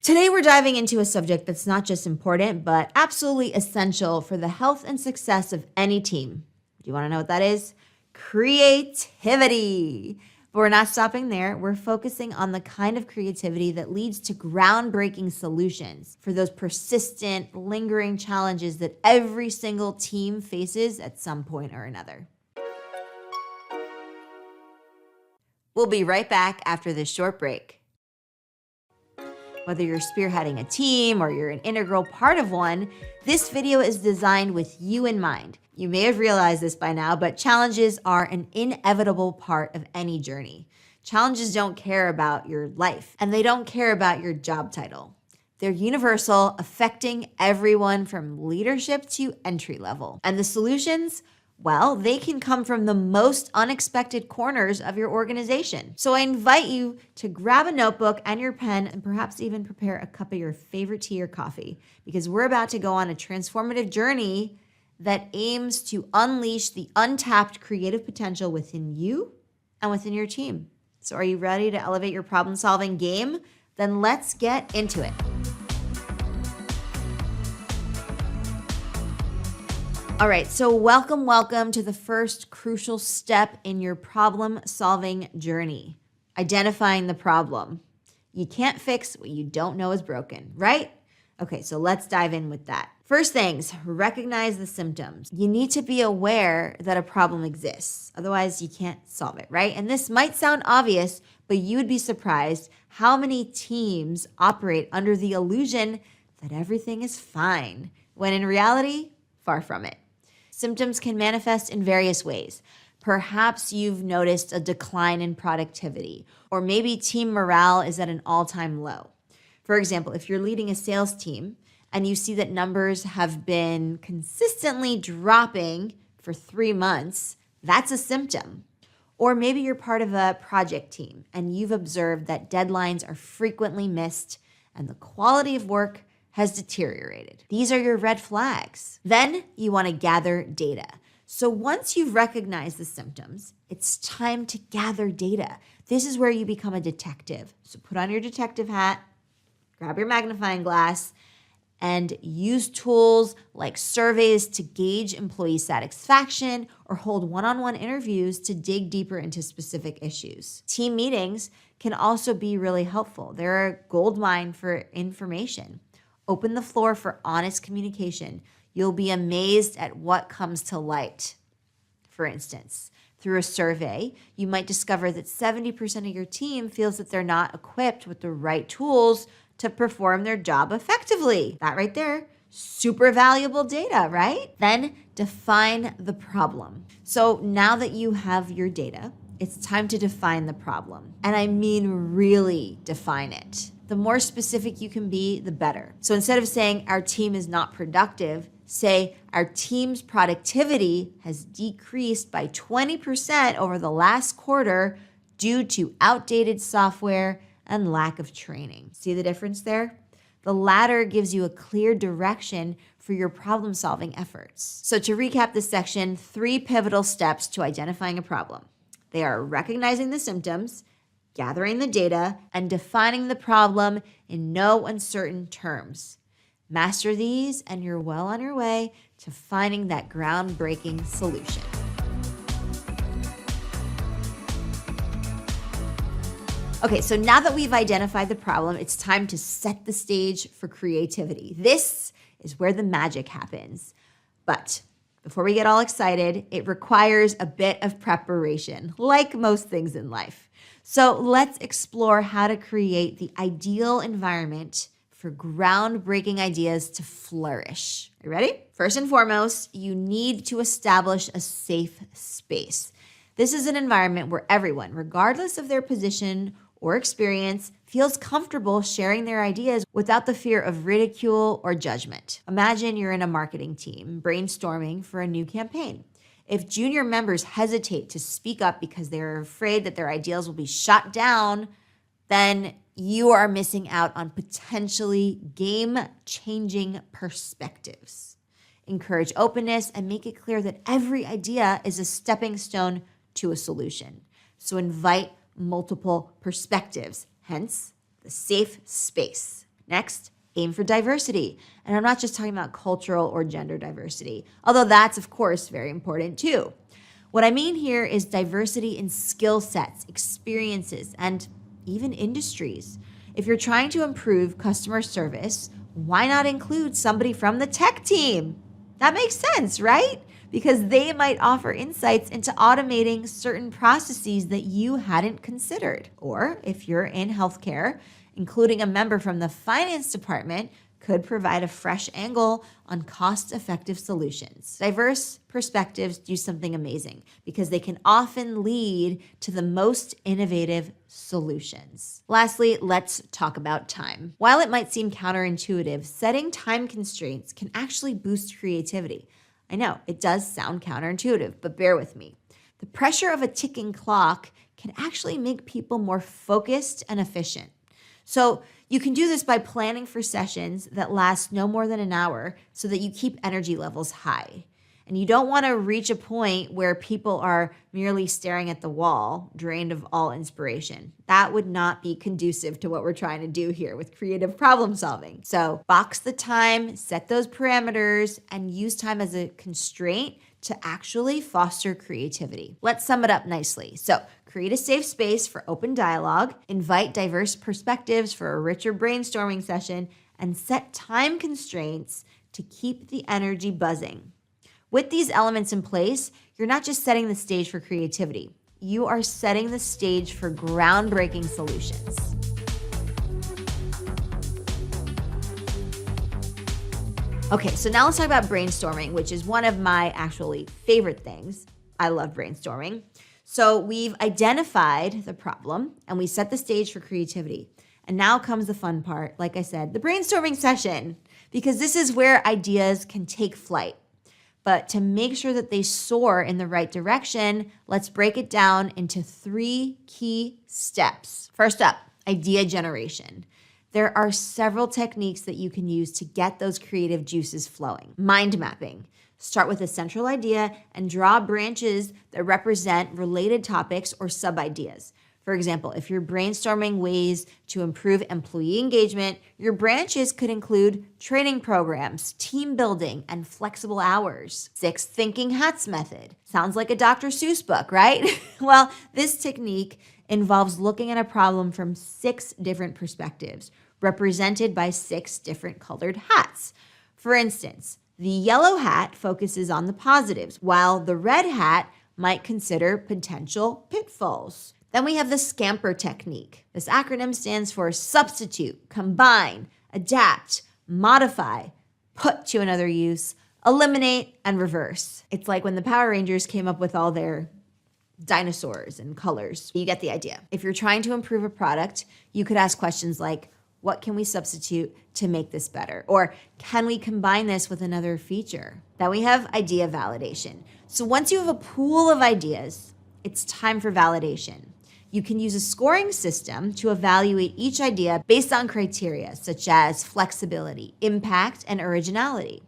Today, we're diving into a subject that's not just important, but absolutely essential for the health and success of any team. Do you want to know what that is? Creativity. But we're not stopping there. We're focusing on the kind of creativity that leads to groundbreaking solutions for those persistent, lingering challenges that every single team faces at some point or another. We'll be right back after this short break. Whether you're spearheading a team or you're an integral part of one, this video is designed with you in mind. You may have realized this by now, but challenges are an inevitable part of any journey. Challenges don't care about your life, and they don't care about your job title. They're universal, affecting everyone from leadership to entry level. And the solutions? Well, they can come from the most unexpected corners of your organization. So I invite you to grab a notebook and your pen and perhaps even prepare a cup of your favorite tea or coffee, because we're about to go on a transformative journey that aims to unleash the untapped creative potential within you and within your team. So are you ready to elevate your problem-solving game? Then let's get into it. All right, so welcome to the first crucial step in your problem-solving journey, identifying the problem. You can't fix what you don't know is broken, right? Okay, so let's dive in with that. First things, recognize the symptoms. You need to be aware that a problem exists. Otherwise, you can't solve it, right? And this might sound obvious, but you would be surprised how many teams operate under the illusion that everything is fine, when in reality, far from it. Symptoms can manifest in various ways. Perhaps you've noticed a decline in productivity, or maybe team morale is at an all-time low. For example, if you're leading a sales team and you see that numbers have been consistently dropping for 3 months, that's a symptom. Or maybe you're part of a project team and you've observed that deadlines are frequently missed and the quality of work has deteriorated. These are your red flags. Then you want to gather data. So once you've recognized the symptoms, it's time to gather data. This is where you become a detective. So put on your detective hat, grab your magnifying glass, and use tools like surveys to gauge employee satisfaction or hold one-on-one interviews to dig deeper into specific issues. Team meetings can also be really helpful. They're a goldmine for information. Open the floor for honest communication. You'll be amazed at what comes to light. For instance, through a survey, you might discover that 70% of your team feels that they're not equipped with the right tools to perform their job effectively. That right there, super valuable data, right? Then define the problem. So now that you have your data, it's time to define the problem. And I mean really define it. The more specific you can be, the better. So instead of saying our team is not productive, say our team's productivity has decreased by 20% over the last quarter due to outdated software and lack of training. See the difference there? The latter gives you a clear direction for your problem-solving efforts. So to recap this section, 3 pivotal steps to identifying a problem. They are recognizing the symptoms, gathering the data, and defining the problem in no uncertain terms. Master these, and you're well on your way to finding that groundbreaking solution. Okay, so now that we've identified the problem, it's time to set the stage for creativity. This is where the magic happens. But before we get all excited, it requires a bit of preparation, like most things in life. So let's explore how to create the ideal environment for groundbreaking ideas to flourish. Are you ready? First and foremost, you need to establish a safe space. This is an environment where everyone, regardless of their position or experience, feels comfortable sharing their ideas without the fear of ridicule or judgment. Imagine you're in a marketing team brainstorming for a new campaign. If junior members hesitate to speak up because they're afraid that their ideas will be shot down, then you are missing out on potentially game-changing perspectives. Encourage openness and make it clear that every idea is a stepping stone to a solution. So invite multiple perspectives, hence the safe space. Next, aim for diversity. And I'm not just talking about cultural or gender diversity, although that's, of course, very important too. What I mean here is diversity in skill sets, experiences, and even industries. If you're trying to improve customer service, why not include somebody from the tech team? That makes sense, right? Because they might offer insights into automating certain processes that you hadn't considered. Or if you're in healthcare, including a member from the finance department could provide a fresh angle on cost-effective solutions. Diverse perspectives do something amazing because they can often lead to the most innovative solutions. Lastly, let's talk about time. While it might seem counterintuitive, setting time constraints can actually boost creativity. I know, it does sound counterintuitive, but bear with me. The pressure of a ticking clock can actually make people more focused and efficient. So you can do this by planning for sessions that last no more than an hour so that you keep energy levels high. And you don't want to reach a point where people are merely staring at the wall, drained of all inspiration. That would not be conducive to what we're trying to do here with creative problem solving. So box the time, set those parameters, and use time as a constraint to actually foster creativity. Let's sum it up nicely. So create a safe space for open dialogue, invite diverse perspectives for a richer brainstorming session, and set time constraints to keep the energy buzzing. With these elements in place, you're not just setting the stage for creativity, you are setting the stage for groundbreaking solutions. Okay, so now let's talk about brainstorming, which is one of my actually favorite things. I love brainstorming. So we've identified the problem and we set the stage for creativity. And now comes the fun part, like I said, the brainstorming session, because this is where ideas can take flight. But to make sure that they soar in the right direction, let's break it down into 3 key steps. First up, idea generation. There are several techniques that you can use to get those creative juices flowing. Mind mapping. Start with a central idea and draw branches that represent related topics or sub-ideas. For example, if you're brainstorming ways to improve employee engagement, your branches could include training programs, team building, and flexible hours. 6, thinking hats method. Sounds like a Dr. Seuss book, right? Well, this technique involves looking at a problem from 6 different perspectives, represented by 6 different colored hats. For instance, the yellow hat focuses on the positives, while the red hat might consider potential pitfalls. Then we have the scamper technique. This acronym stands for substitute, combine, adapt, modify, put to another use, eliminate, and reverse. It's like when the Power Rangers came up with all their dinosaurs and colors. You get the idea. If you're trying to improve a product, you could ask questions like, what can we substitute to make this better? Or can we combine this with another feature? Then we have idea validation. So once you have a pool of ideas, it's time for validation. You can use a scoring system to evaluate each idea based on criteria such as flexibility, impact, and originality.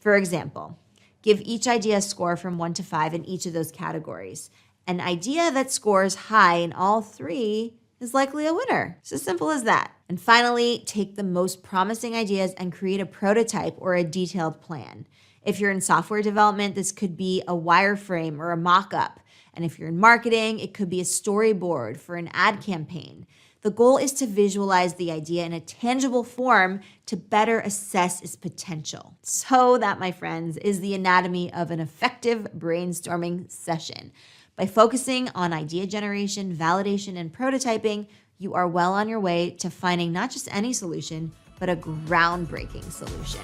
For example, give each idea a score from 1 to 5 in each of those categories. An idea that scores high in all 3 is likely a winner. It's as simple as that. And finally, take the most promising ideas and create a prototype or a detailed plan. If you're in software development, this could be a wireframe or a mock-up. And if you're in marketing, it could be a storyboard for an ad campaign. The goal is to visualize the idea in a tangible form to better assess its potential. So that, my friends, is the anatomy of an effective brainstorming session. By focusing on idea generation, validation, and prototyping, you are well on your way to finding not just any solution, but a groundbreaking solution.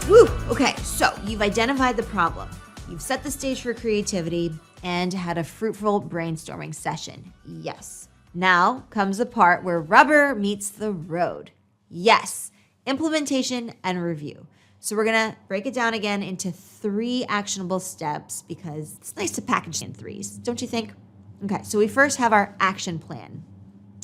Woo! Okay, so you've identified the problem, you've set the stage for creativity, and had a fruitful brainstorming session. Yes. Now comes the part where rubber meets the road. Yes, implementation and review. So we're gonna break it down again into 3 actionable steps because it's nice to package in 3s, don't you think? Okay, so we first have our action plan.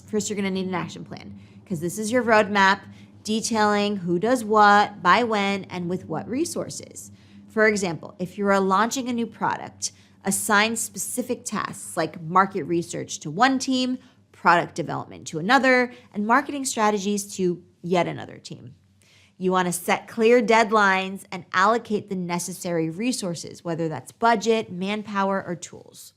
First, you're gonna need an action plan because this is your roadmap detailing who does what, by when, and with what resources. For example, if you're launching a new product, assign specific tasks like market research to one team, product development to another, and marketing strategies to yet another team. You want to set clear deadlines and allocate the necessary resources, whether that's budget, manpower, or tools.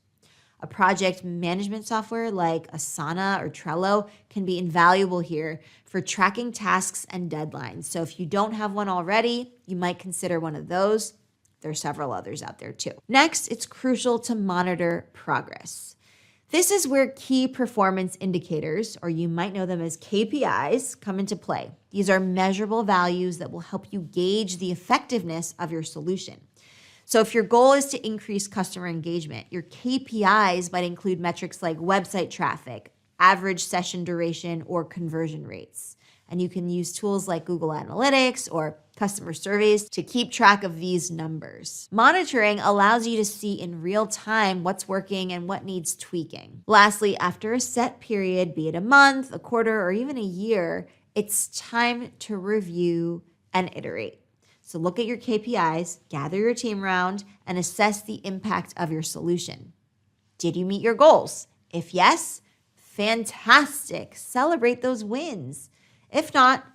A project management software like Asana or Trello can be invaluable here for tracking tasks and deadlines. So if you don't have one already, you might consider one of those. There are several others out there too. Next, it's crucial to monitor progress. This is where key performance indicators, or you might know them as KPIs, come into play. These are measurable values that will help you gauge the effectiveness of your solution. So if your goal is to increase customer engagement, your KPIs might include metrics like website traffic, average session duration, or conversion rates. And you can use tools like Google Analytics or customer surveys to keep track of these numbers. Monitoring allows you to see in real time what's working and what needs tweaking. Lastly, after a set period, be it a month, a quarter, or even a year, it's time to review and iterate. So look at your KPIs, gather your team around, and assess the impact of your solution. Did you meet your goals? If yes, fantastic. Celebrate those wins. If not,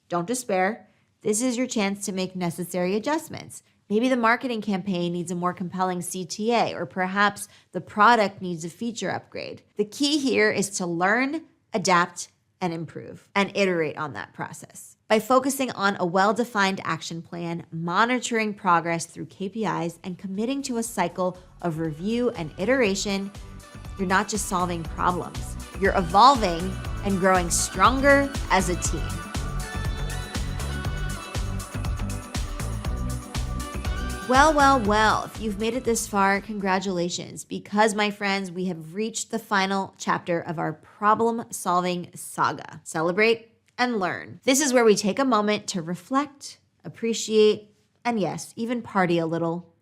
don't despair. This is your chance to make necessary adjustments. Maybe the marketing campaign needs a more compelling CTA, or perhaps the product needs a feature upgrade. The key here is to learn, adapt, and improve, and iterate on that process. By focusing on a well-defined action plan, monitoring progress through KPIs, and committing to a cycle of review and iteration, you're not just solving problems, you're evolving and growing stronger as a team. Well, if you've made it this far, congratulations, because my friends, we have reached the final chapter of our problem-solving saga. Celebrate and learn. This is where we take a moment to reflect, appreciate, and yes, even party a little.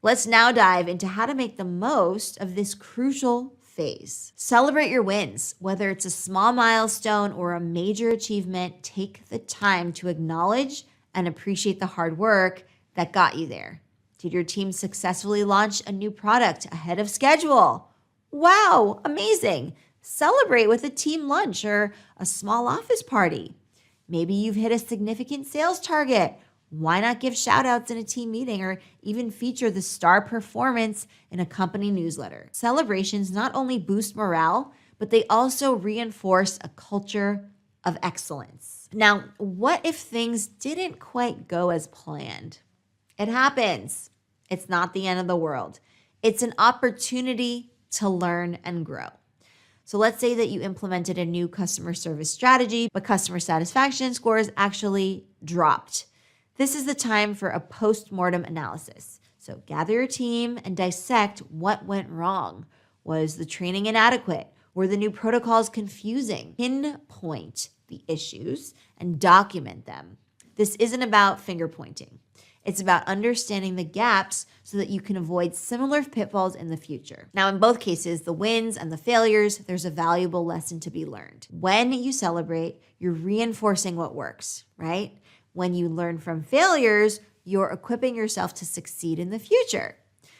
Let's now dive into how to make the most of this crucial phase. Celebrate your wins. Whether it's a small milestone or a major achievement, take the time to acknowledge and appreciate the hard work that got you there. Did your team successfully launch a new product ahead of schedule? Wow, amazing. Celebrate with a team lunch or a small office party. Maybe you've hit a significant sales target. Why not give shout outs in a team meeting or even feature the star performance in a company newsletter? Celebrations not only boost morale, but they also reinforce a culture of excellence. Now, what if things didn't quite go as planned? It happens. It's not the end of the world. It's an opportunity to learn and grow. So let's say that you implemented a new customer service strategy, but customer satisfaction scores actually dropped. This is the time for a post-mortem analysis. So gather your team and dissect what went wrong. Was the training inadequate? Were the new protocols confusing? Pinpoint the issues and document them. This isn't about finger pointing. It's about understanding the gaps so that you can avoid similar pitfalls in the future. Now, in both cases, the wins and the failures, there's a valuable lesson to be learned. When you celebrate, you're reinforcing what works, right? When you learn from failures, you're equipping yourself to succeed in the future.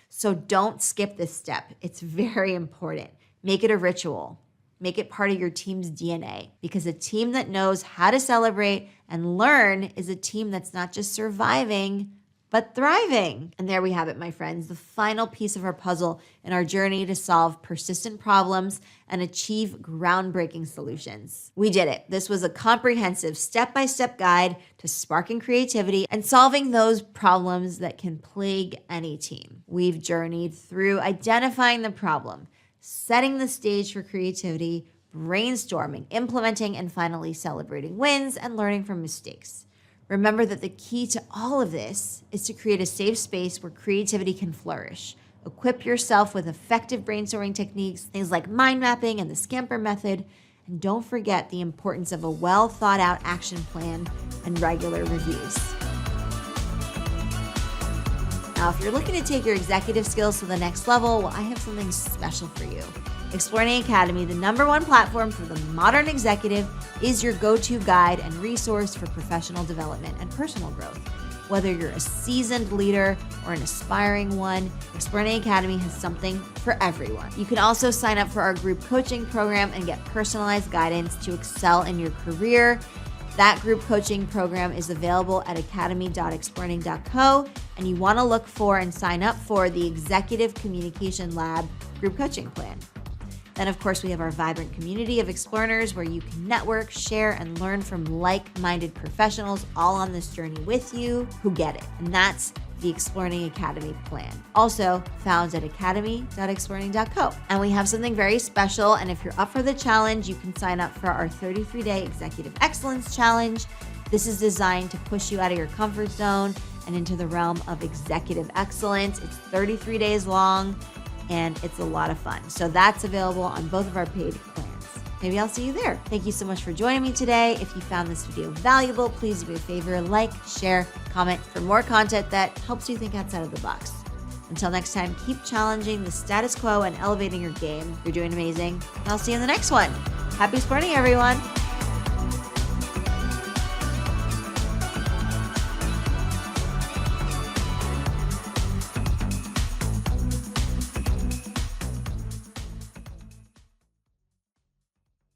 So don't skip this step. It's very important. Make it a ritual. Make it part of your team's DNA, because a team that knows how to celebrate and learn is a team that's not just surviving, but thriving. And there we have it, my friends, the final piece of our puzzle in our journey to solve persistent problems and achieve groundbreaking solutions. We did it. This was a comprehensive step-by-step guide to sparking creativity and solving those problems that can plague any team. We've journeyed through identifying the problem, setting the stage for creativity, brainstorming, implementing, and finally celebrating wins and learning from mistakes. Remember that the key to all of this is to create a safe space where creativity can flourish. Equip yourself with effective brainstorming techniques, things like mind mapping and the Scamper method, and don't forget the importance of a well thought out action plan and regular reviews. Now, if you're looking to take your executive skills to the next level, well, I have something special for you. Explearning Academy, the #1 platform for the modern executive, is your go-to guide and resource for professional development and personal growth. Whether you're a seasoned leader or an aspiring one, Explearning Academy has something for everyone. You can also sign up for our group coaching program and get personalized guidance to excel in your career. That group coaching program is available at academy.explearning.co, and you want to look for and sign up for the Executive Communication Lab group coaching plan. Then, of course, we have our vibrant community of Explearners where you can network, share, and learn from like-minded professionals all on this journey with you who get it. And that's the Explearning Academy plan. Also found at academy.explearning.co. And we have something very special. And if you're up for the challenge, you can sign up for our 33-day Executive Excellence Challenge. This is designed to push you out of your comfort zone and into the realm of executive excellence. It's 33 days long. And it's a lot of fun. So that's available on both of our paid plans. Maybe I'll see you there. Thank you so much for joining me today. If you found this video valuable, please do me a favor, like, share, comment for more content that helps you think outside of the box. Until next time, keep challenging the status quo and elevating your game. You're doing amazing. And I'll see you in the next one. Happy Explearning, everyone.